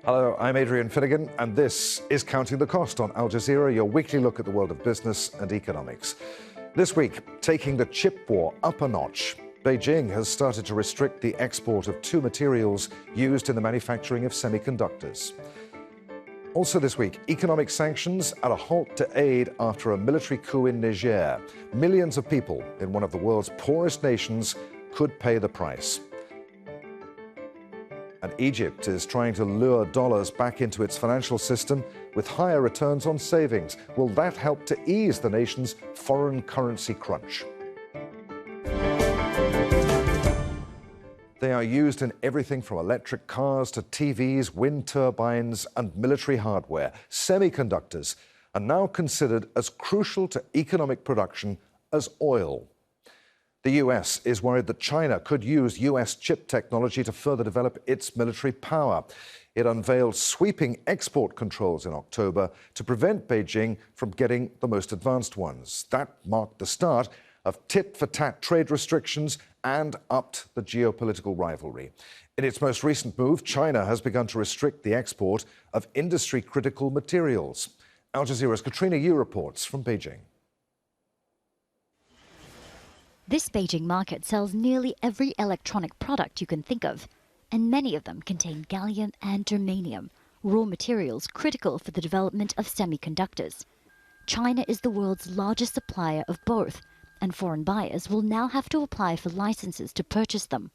Hello, I'm Adrian Finnegan, and this is Counting the Cost on Al Jazeera, your weekly look at the world of business and economics. This week, taking the chip war up a notch, Beijing has started to restrict the export of two materials used in the manufacturing of semiconductors. Also this week, economic sanctions at a halt to aid after a military coup in Niger. Millions of people in one of the world's poorest nations could pay the price. And Egypt is trying to lure dollars back into its financial system with higher returns on savings. Will that help to ease the nation's foreign currency crunch? They are used in everything from electric cars to TVs, wind turbines, and military hardware. Semiconductors are now considered as crucial to economic production as oil. The US is worried that China could use US chip technology to further develop its military power. It unveiled sweeping export controls in October to prevent Beijing from getting the most advanced ones. That marked the start of tit-for-tat trade restrictions and upped the geopolitical rivalry. In its most recent move, China has begun to restrict the export of industry-critical materials. Al Jazeera's Katrina Yu reports from Beijing. This Beijing market sells nearly every electronic product you can think of, and many of them contain gallium and germanium, raw materials critical for the development of semiconductors. China is the world's largest supplier of both, and foreign buyers will now have to apply for licenses to purchase them.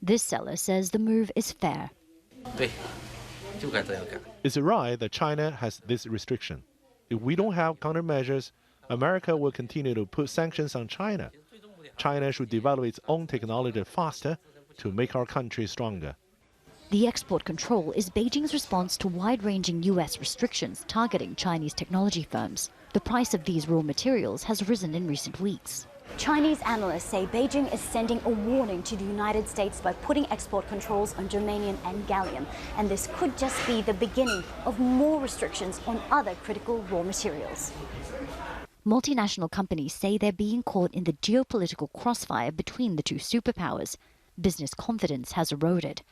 This seller says the move is fair. It's right that China has this restriction. If we don't have countermeasures, America will continue to put sanctions on China. China should develop its own technology faster to make our country stronger. The export control is Beijing's response to wide-ranging US restrictions targeting Chinese technology firms. The price of these raw materials has risen in recent weeks. Chinese analysts say Beijing is sending a warning to the United States by putting export controls on germanium and gallium, and this could just be the beginning of more restrictions on other critical raw materials. Multinational companies say they're being caught in the geopolitical crossfire between the two superpowers. Business confidence has eroded.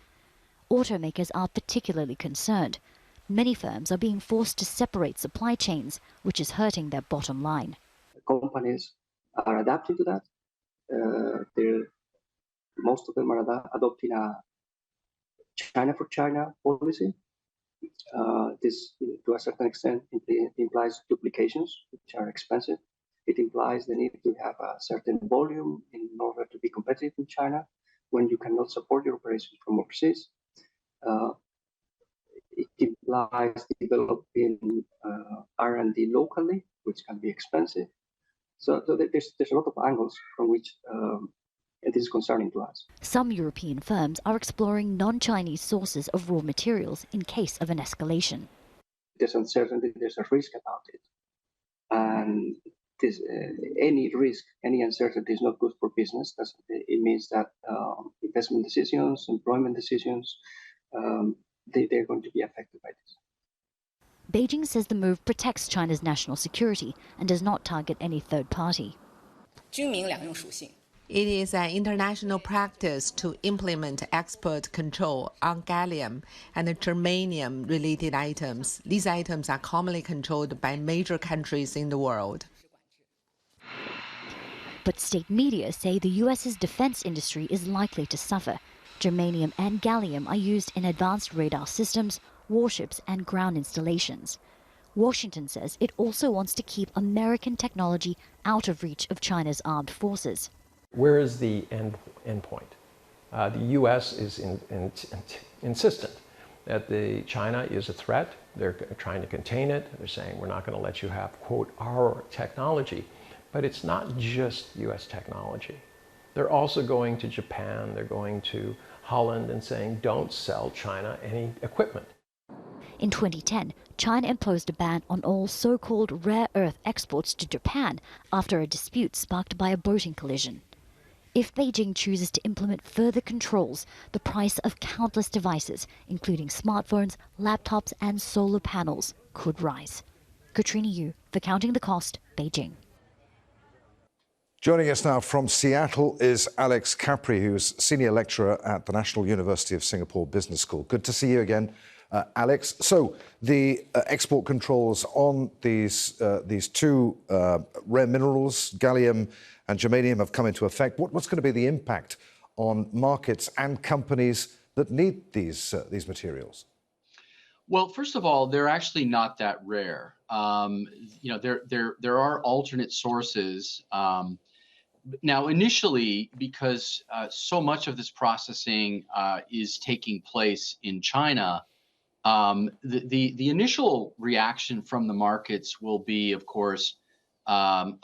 Automakers are particularly concerned. Many firms are being forced to separate supply chains, which is hurting their bottom line. Companies are adapting to that. Most of them are adopting a China for China policy. This, to a certain extent, implies duplications, which are expensive. It implies the need to have a certain volume in order to be competitive in China when you cannot support your operations from overseas. It implies developing R&D locally, which can be expensive. So there's a lot of angles from which it is concerning to us. Some European firms are exploring non-Chinese sources of raw materials in case of an escalation. There's uncertainty, there's a risk about it. And any risk, any uncertainty is not good for business. It means that investment decisions, employment decisions, they're going to be affected by this. Beijing says the move protects China's national security and does not target any third party. It is an international practice to implement export control on gallium and germanium-related items. These items are commonly controlled by major countries in the world. But state media say the U.S.'s defense industry is likely to suffer. Germanium and gallium are used in advanced radar systems, warships, and ground installations. Washington says it also wants to keep American technology out of reach of China's armed forces. Where is the end point? The U.S. is insistent that China is a threat. They're trying to contain it. They're saying we're not going to let you have, quote, our technology. But it's not just U.S. technology. They're also going to Japan, they're going to Holland and saying don't sell China any equipment. In 2010, China imposed a ban on all so-called rare earth exports to Japan after a dispute sparked by a boating collision. If Beijing chooses to implement further controls, the price of countless devices, including smartphones, laptops, and solar panels, could rise. Katrina Yu, for Counting the Cost, Beijing. Joining us now from Seattle is Alex Capri, who's Senior Lecturer at the National University of Singapore Business School. Good to see you again. Alex. So the export controls on these two rare minerals, gallium and germanium, have come into effect. What's going to be the impact on markets and companies that need these materials? Well, first of all, they're actually not that rare. There are alternate sources. Now, initially, because so much of this processing is taking place in China, the initial reaction from the markets will be, of course, a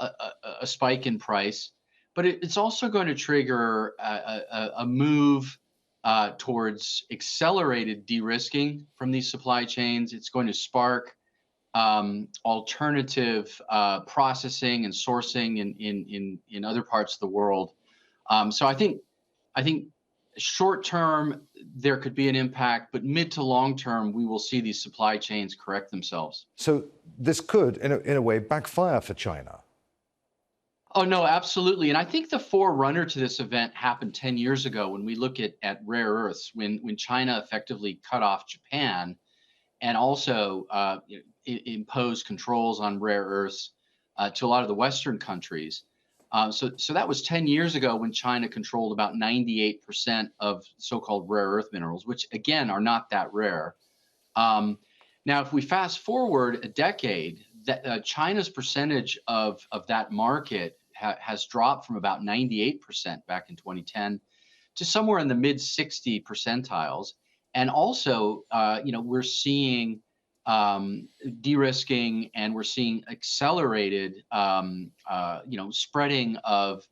spike in price, but it's also going to trigger a move towards accelerated de-risking from these supply chains. It's going to spark alternative processing and sourcing in other parts of the world. So I think short term there could be an impact, but mid to long term we will see these supply chains correct themselves. So this could, in a way, backfire for China. Oh, no, absolutely. And I think the forerunner to this event happened 10 years ago when we look at rare earths, when China effectively cut off Japan and also imposed controls on rare earths to a lot of the Western countries. So that was 10 years ago when China controlled about 98% of so-called rare earth minerals, which, again, are not that rare. Now, if we fast forward a decade, China's percentage of that market has dropped from about 98% back in 2010 to somewhere in the mid 60 percentiles. And also, we're seeing de-risking, and we're seeing accelerated, spreading of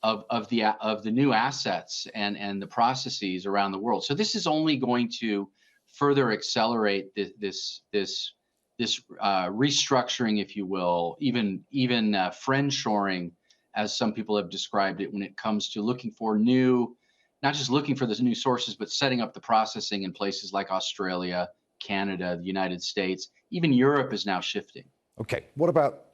the new assets and the processes around the world. So this is only going to further accelerate this restructuring, if you will, even friendshoring, as some people have described it, when it comes to looking for not just looking for the new sources, but setting up the processing in places like Australia, Canada, the United States. Even Europe is now shifting. Okay, what about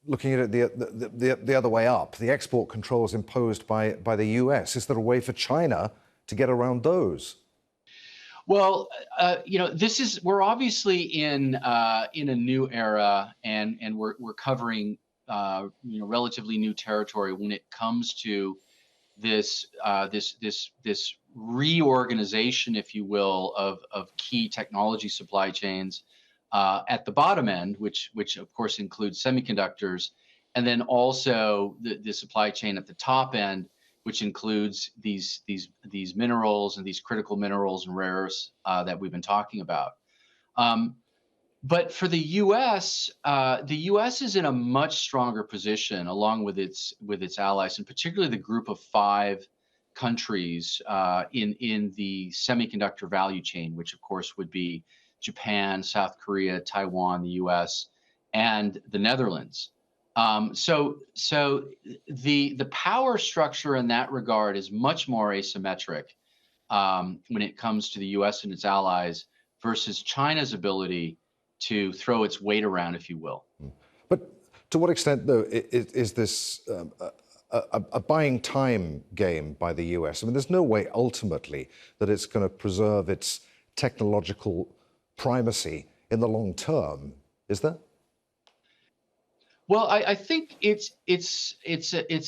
looking at it the other way up, the export controls imposed by the US? Is there a way for China to get around those? Well, we're obviously in a new era, and we're covering relatively new territory when it comes to this reorganization, if you will, of key technology supply chains at the bottom end, which of course includes semiconductors, and then also the supply chain at the top end, which includes these minerals and these critical minerals and rare earths that we've been talking about. But for the U.S., is in a much stronger position, along with its allies, and particularly the group of 5 countries in the semiconductor value chain, which of course would be Japan, South Korea, Taiwan, the U.S., and the Netherlands. So the power structure in that regard is much more asymmetric when it comes to the U.S. and its allies versus China's ability to throw its weight around, if you will. But to what extent, though, is this a buying time game by the US? I mean, there's no way ultimately that it's going to preserve its technological primacy in the long term, is there? Well, I think it's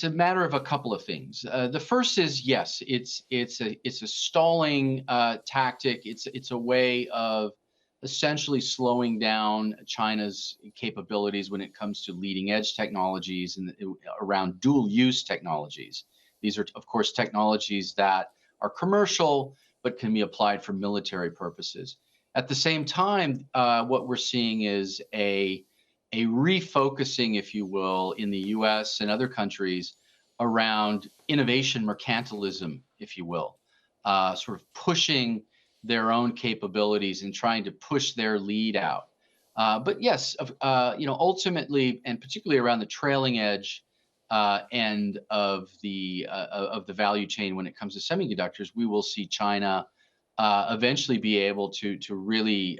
a matter of a couple of things. The first is, yes, it's a stalling tactic. It's a way of essentially slowing down China's capabilities when it comes to leading edge technologies and around dual use technologies. These are, of course, technologies that are commercial but can be applied for military purposes. At the same time, what we're seeing is a refocusing, if you will, in the US and other countries around innovation mercantilism, if you will, sort of pushing their own capabilities and trying to push their lead out. But yes, ultimately, and particularly around the trailing edge end of the value chain when it comes to semiconductors, we will see China eventually be able to really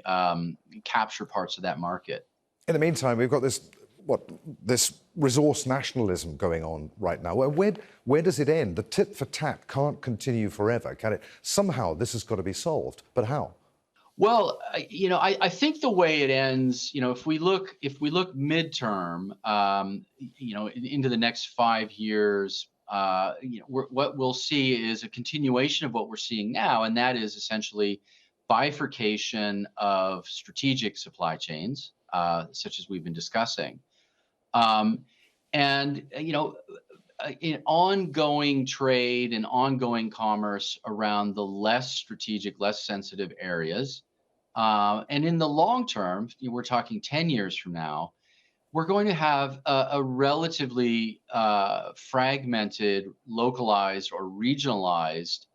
capture parts of that market. In the meantime, we've got this resource nationalism going on right now. Where does it end? The tit-for-tat can't continue forever, can it? Somehow this has got to be solved, but how? Well, I think the way it ends, if we look midterm, into the next 5 years, what we'll see is a continuation of what we're seeing now, and that is essentially bifurcation of strategic supply chains, such as we've been discussing, and in ongoing trade and ongoing commerce around the less strategic, less sensitive areas. And in the long term, we're talking 10 years from now, we're going to have a relatively fragmented, localized, or regionalized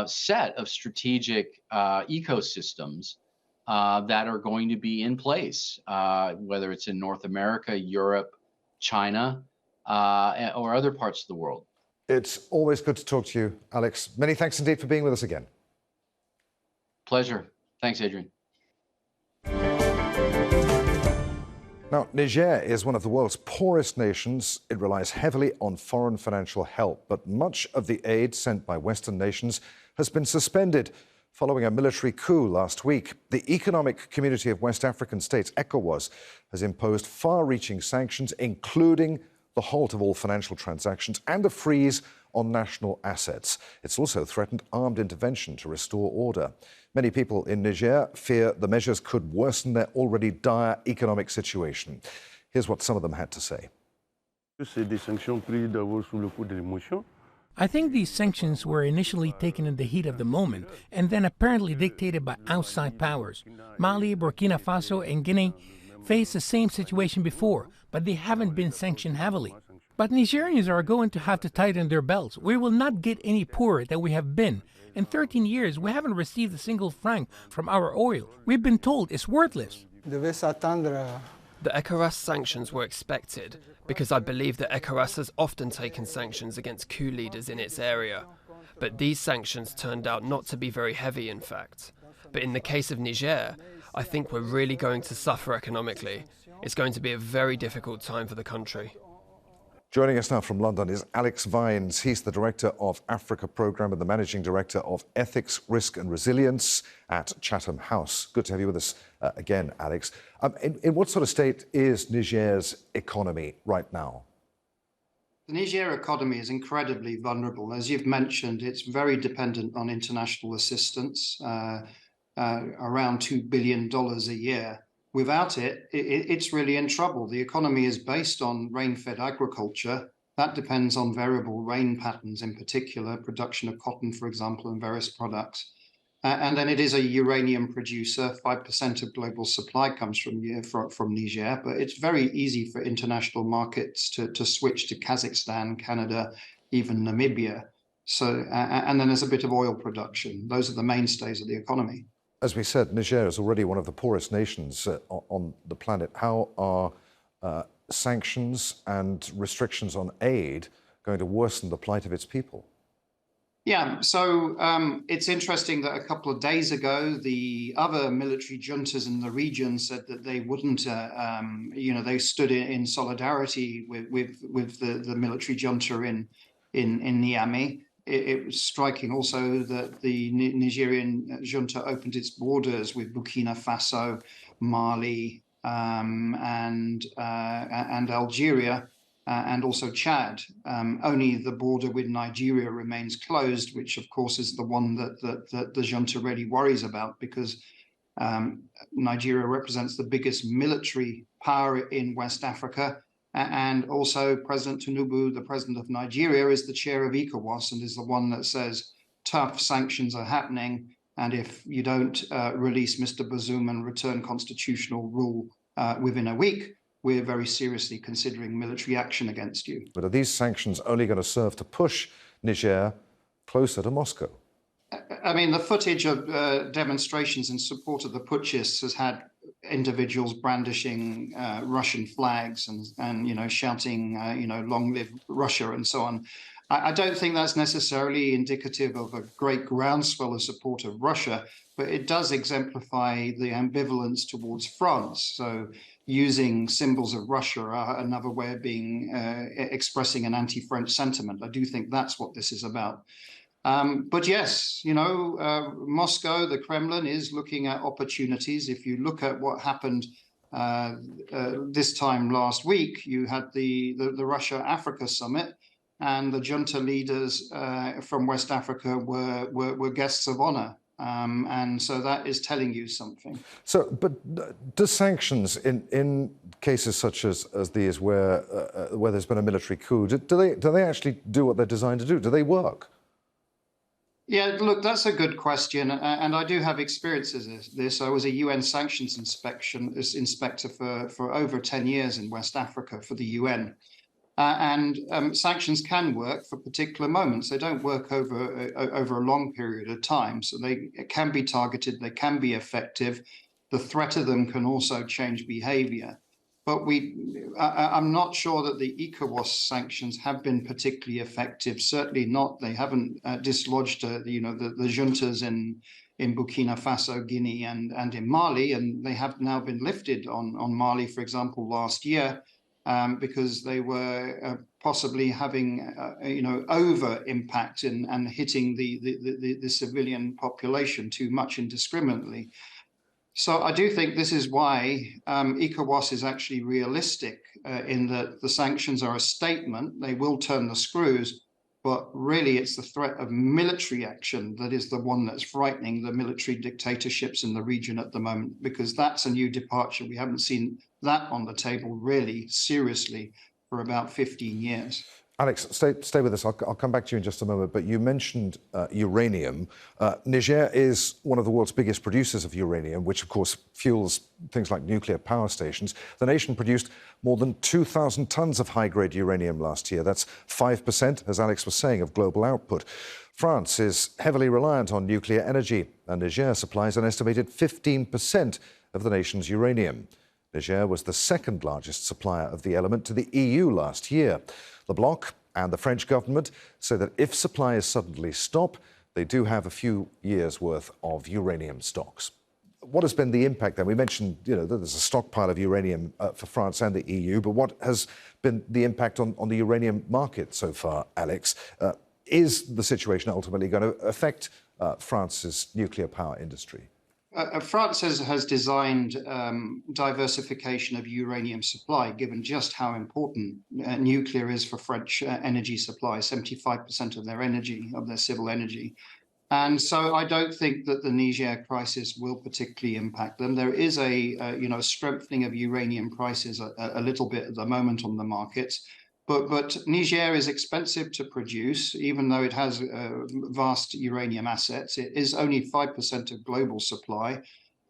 set of strategic ecosystems that are going to be in place, whether it's in North America, Europe, China, or other parts of the world. It's always good to talk to you, Alex. Many thanks indeed for being with us again. Pleasure. Thanks, Adrian. Now, Niger is one of the world's poorest nations. It relies heavily on foreign financial help, but much of the aid sent by Western nations has been suspended following a military coup last week. The Economic Community of West African States, ECOWAS, has imposed far-reaching sanctions, including the halt of all financial transactions and a freeze on national assets. It's also threatened armed intervention to restore order. Many people in Niger fear the measures could worsen their already dire economic situation. Here's what some of them had to say. I think these sanctions were initially taken in the heat of the moment and then apparently dictated by outside powers. Mali, Burkina Faso, and Guinea faced the same situation before, but they haven't been sanctioned heavily. But Nigerians are going to have to tighten their belts. We will not get any poorer than we have been. In 13 years, we haven't received a single franc from our oil. We've been told it's worthless. The ECOWAS sanctions were expected because I believe that ECOWAS has often taken sanctions against coup leaders in its area. But these sanctions turned out not to be very heavy, in fact. But in the case of Niger, I think we're really going to suffer economically. It's going to be a very difficult time for the country. Joining us now from London is Alex Vines. He's the Director of Africa Programme and the Managing Director of Ethics, Risk and Resilience at Chatham House. Good to have you with us again, Alex. In what sort of state is Niger's economy right now? The Niger economy is incredibly vulnerable. As you've mentioned, it's very dependent on international assistance, around $2 billion a year. Without it, it's really in trouble. The economy is based on rain-fed agriculture. That depends on variable rain patterns, in particular, production of cotton, for example, and various products. And then it is a uranium producer. 5% of global supply comes from Niger, but it's very easy for international markets to switch to Kazakhstan, Canada, even Namibia. So, and then there's a bit of oil production. Those are the mainstays of the economy. As we said, Niger is already one of the poorest nations on the planet. How are sanctions and restrictions on aid going to worsen the plight of its people? Yeah, so it's interesting that a couple of days ago, the other military juntas in the region said that they wouldn't, they stood in solidarity with the military junta in Niamey. It was striking also that the Nigerian junta opened its borders with Burkina Faso, Mali, and Algeria, and also Chad. Only the border with Nigeria remains closed, which of course is the one that the junta really worries about, because Nigeria represents the biggest military power in West Africa. And also President Tinubu, the president of Nigeria, is the chair of ECOWAS and is the one that says tough sanctions are happening. And if you don't release Mr. Bazoum and return constitutional rule within a week, we're very seriously considering military action against you. But are these sanctions only going to serve to push Niger closer to Moscow? I mean, the footage of demonstrations in support of the putschists has had individuals brandishing Russian flags and shouting, long live Russia and so on. I don't think that's necessarily indicative of a great groundswell of support of Russia, but it does exemplify the ambivalence towards France. So using symbols of Russia are another way of expressing an anti-French sentiment. I do think that's what this is about. But yes, Moscow, the Kremlin is looking at opportunities. If you look at what happened this time last week, you had the Russia-Africa summit, and the junta leaders from West Africa were guests of honor. And so that is telling you something. So, but do sanctions in cases such as these, where there's been a military coup, do they actually do what they're designed to do? Do they work? Yeah, look, that's a good question, and I do have experiences of this. I was a UN sanctions inspector for over 10 years in West Africa for the UN. And sanctions can work for particular moments. They don't work over a long period of time. So they can be targeted, they can be effective. The threat of them can also change behavior. But I'm not sure that the ECOWAS sanctions have been particularly effective. Certainly not. They haven't dislodged the juntas in Burkina Faso, Guinea, and in Mali, and they have now been lifted on Mali, for example, last year. Because they were possibly having, over impact and hitting the civilian population too much indiscriminately. So I do think this is why ECOWAS is actually realistic in that the sanctions are a statement. They will turn the screws, but really it's the threat of military action that is the one that's frightening the military dictatorships in the region at the moment, because that's a new departure. We haven't seen that on the table really seriously for about 15 years. Alex, stay with us. I'll come back to you in just a moment, but you mentioned uranium. Niger is one of the world's biggest producers of uranium, which of course fuels things like nuclear power stations. The nation produced more than 2,000 tons of high-grade uranium last year. That's 5%, as Alex was saying, of global output. France is heavily reliant on nuclear energy, and Niger supplies an estimated 15% of the nation's uranium. Niger was the second largest supplier of the element to the EU last year. The bloc and the French government say that if supplies suddenly stop, they do have a few years' worth of uranium stocks. What has been the impact then? We mentioned, that there's a stockpile of uranium for France and the EU, but what has been the impact on the uranium market so far, Alex? Is the situation ultimately going to affect France's nuclear power industry? France has designed diversification of uranium supply, given just how important nuclear is for French energy supply, 75% of their energy, of their civil energy. And so I don't think that the Niger crisis will particularly impact them. There is a strengthening of uranium prices a little bit at the moment on the markets. But Niger is expensive to produce, even though it has vast uranium assets. It is only 5% of global supply.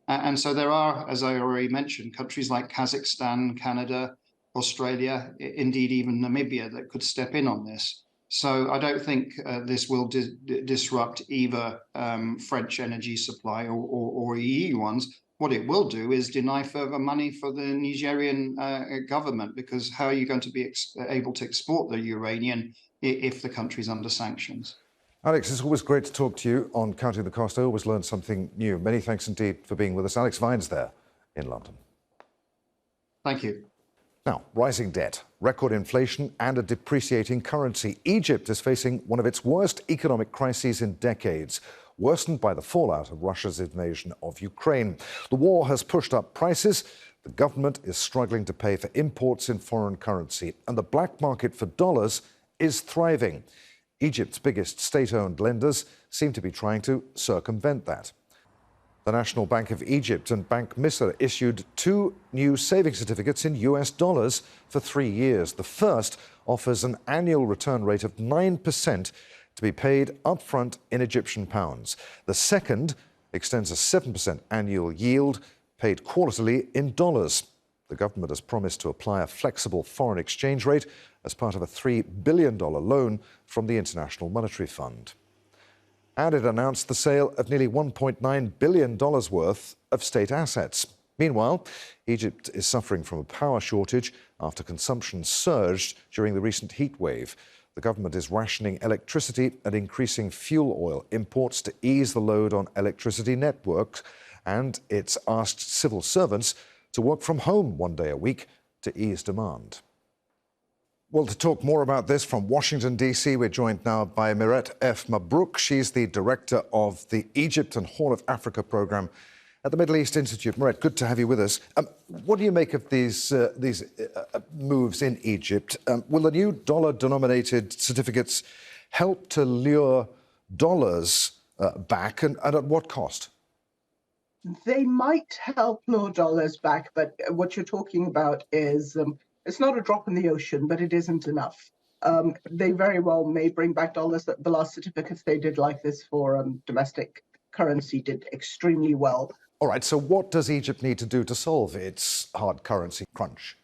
And so there are, as I already mentioned, countries like Kazakhstan, Canada, Australia, indeed even Namibia that could step in on this. So I don't think this will disrupt either French energy supply or EU ones. What it will do is deny further money for the Nigerian government, because how are you going to be able to export the uranium if the country's under sanctions? Alex, it's always great to talk to you on Counting the Cost. I always learn something new. Many thanks indeed for being with us. Alex Vines there in London. Thank you. Now, rising debt, record inflation and a depreciating currency. Egypt is facing one of its worst economic crises in decades, worsened by the fallout of Russia's invasion of Ukraine. The war has pushed up prices. The government is struggling to pay for imports in foreign currency, and the black market for dollars is thriving. Egypt's biggest state-owned lenders seem to be trying to circumvent that. The National Bank of Egypt and Bank Misr issued 2 new savings certificates in US dollars for 3 years. The first offers an annual return rate of 9%, to be paid upfront in Egyptian pounds. The second extends a 7% annual yield, paid quarterly in dollars. The government has promised to apply a flexible foreign exchange rate as part of a $3 billion loan from the International Monetary Fund. And it announced the sale of nearly $1.9 billion worth of state assets. Meanwhile, Egypt is suffering from a power shortage after consumption surged during the recent heat wave. The government is rationing electricity and increasing fuel oil imports to ease the load on electricity networks, and it's asked civil servants to work from home one day a week to ease demand. Well, to talk more about this from Washington, D.C., we're joined now by Miret F. Mabrouk. She's the director of the Egypt and Horn of Africa program at the Middle East Institute. Miret, good to have you with us. What do you make of these moves in Egypt? Will the new dollar-denominated certificates help to lure dollars back, and at what cost? They might help lure dollars back, but what you're talking about is it's not a drop in the ocean, but it isn't enough. They very well may bring back dollars. The last certificates they did like this for domestic currency did extremely well. All right, so what does Egypt need to do to solve its hard currency crunch?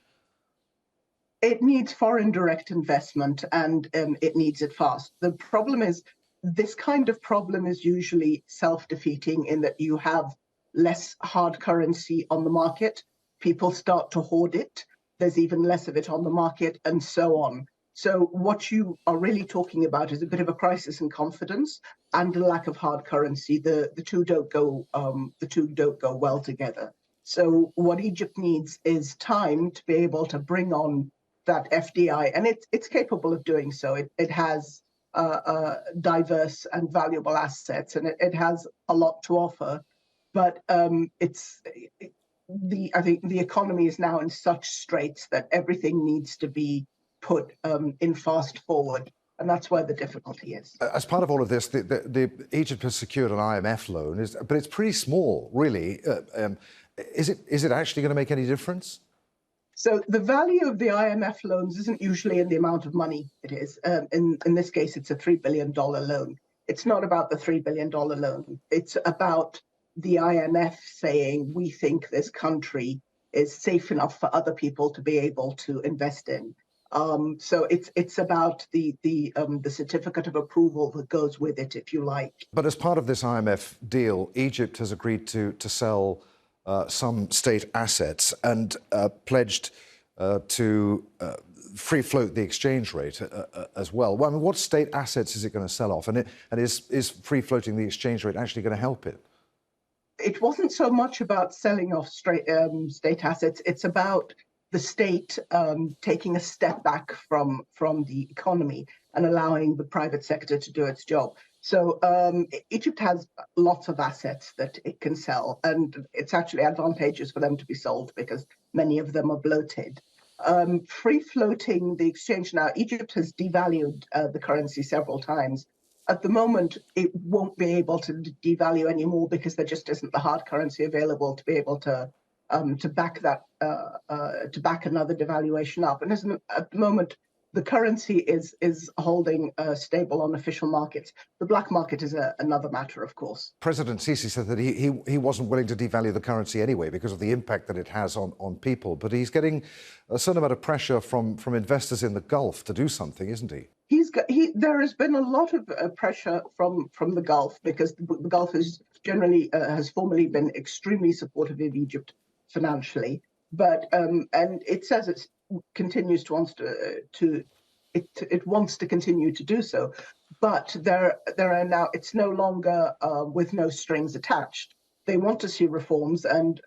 It needs foreign direct investment, and it needs it fast. The problem is, this kind of problem is usually self-defeating in that you have less hard currency on the market, people start to hoard it, there's even less of it on the market, and so on. So what you are really talking about is a bit of a crisis in confidence and a lack of hard currency. The two don't go well together. So what Egypt needs is time to be able to bring on that FDI, and it's capable of doing so. It has diverse and valuable assets, and it has a lot to offer. But I think the economy is now in such straits that everything needs to be put in fast forward, and that's where the difficulty is. As part of all of this, Egypt has secured an IMF loan, but it's pretty small, really. Is it actually going to make any difference? So the value of the IMF loans isn't usually in the amount of money it is. In this case, it's a $3 billion loan. It's not about the $3 billion loan. It's about the IMF saying, we think this country is safe enough for other people to be able to invest in. So it's about the certificate of approval that goes with it, if you like. But as part of this IMF deal, Egypt has agreed to sell some state assets and pledged to free float the exchange rate as well. Well, I mean, what state assets is it going to sell off? And is free floating the exchange rate actually going to help it? It wasn't so much about selling off state assets. It's about the state taking a step back from the economy and allowing the private sector to do its job. So Egypt has lots of assets that it can sell, and it's actually advantageous for them to be sold because many of them are bloated. Free floating the exchange now, Egypt has devalued the currency several times. At the moment, it won't be able to devalue anymore because there just isn't the hard currency available to be able to back that to back another devaluation up. And at the moment, the currency is holding stable on official markets. The black market is another matter, of course. President Sisi said that he wasn't willing to devalue the currency anyway because of the impact that it has on people. But he's getting a certain amount of pressure from investors in the Gulf to do something, isn't he? There has been a lot of pressure from the Gulf because the Gulf has generally has formerly been extremely supportive of Egypt financially, but and it says it continues to wants to continue to do so, but there are now, it's no longer with no strings attached. They want to see reforms, and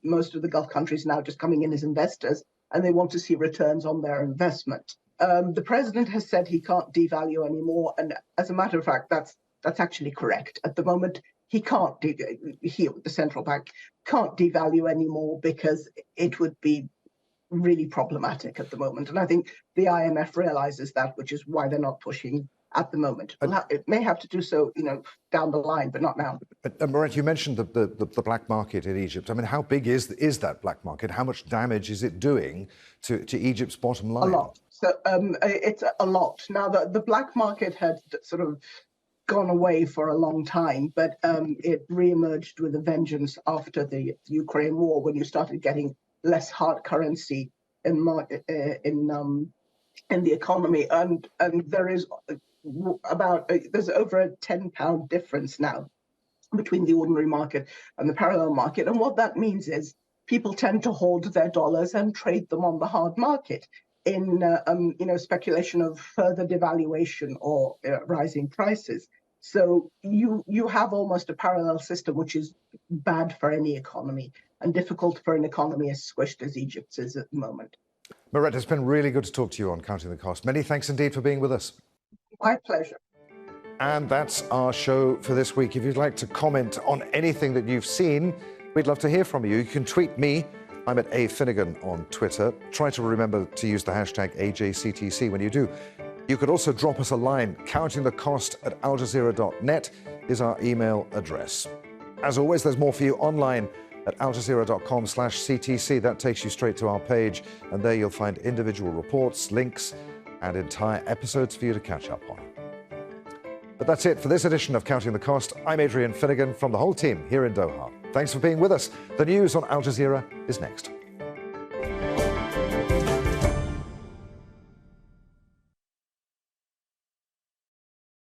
most of the Gulf countries now just coming in as investors, and they want to see returns on their investment. The president has said he can't devalue anymore, and as a matter of fact, that's actually correct. At the moment, he can't. The central bank can't devalue anymore because it would be really problematic at the moment. And I think the IMF realizes that, which is why they're not pushing at the moment. It may have to do so, down the line, but not now. Miret, you mentioned the black market in Egypt. I mean, how big is that black market? How much damage is it doing to Egypt's bottom line? A lot. So it's a lot. Now, the black market had sort of gone away for a long time, but it reemerged with a vengeance after the Ukraine war, when you started getting less hard currency in the economy, and there is there's over a £10 difference now between the ordinary market and the parallel market, and what that means is people tend to hoard their dollars and trade them on the hard market in speculation of further devaluation or rising prices. So you have almost a parallel system, which is bad for any economy and difficult for an economy as squished as Egypt's is at the moment. Mirette, it's been really good to talk to you on Counting the Cost. Many thanks indeed for being with us. My pleasure. And that's our show for this week. If you'd like to comment on anything that you've seen, we'd love to hear from you. You can tweet me. I'm at @afinnegan on Twitter. Try to remember to use the hashtag AJCTC when you do. You could also drop us a line. countingthecost@aljazeera.net is our email address. As always, there's more for you online at aljazeera.com/CTC. That takes you straight to our page, and there you'll find individual reports, links, and entire episodes for you to catch up on. But that's it for this edition of Counting the Cost. I'm Adrian Finnegan from the whole team here in Doha. Thanks for being with us. The news on Al Jazeera is next.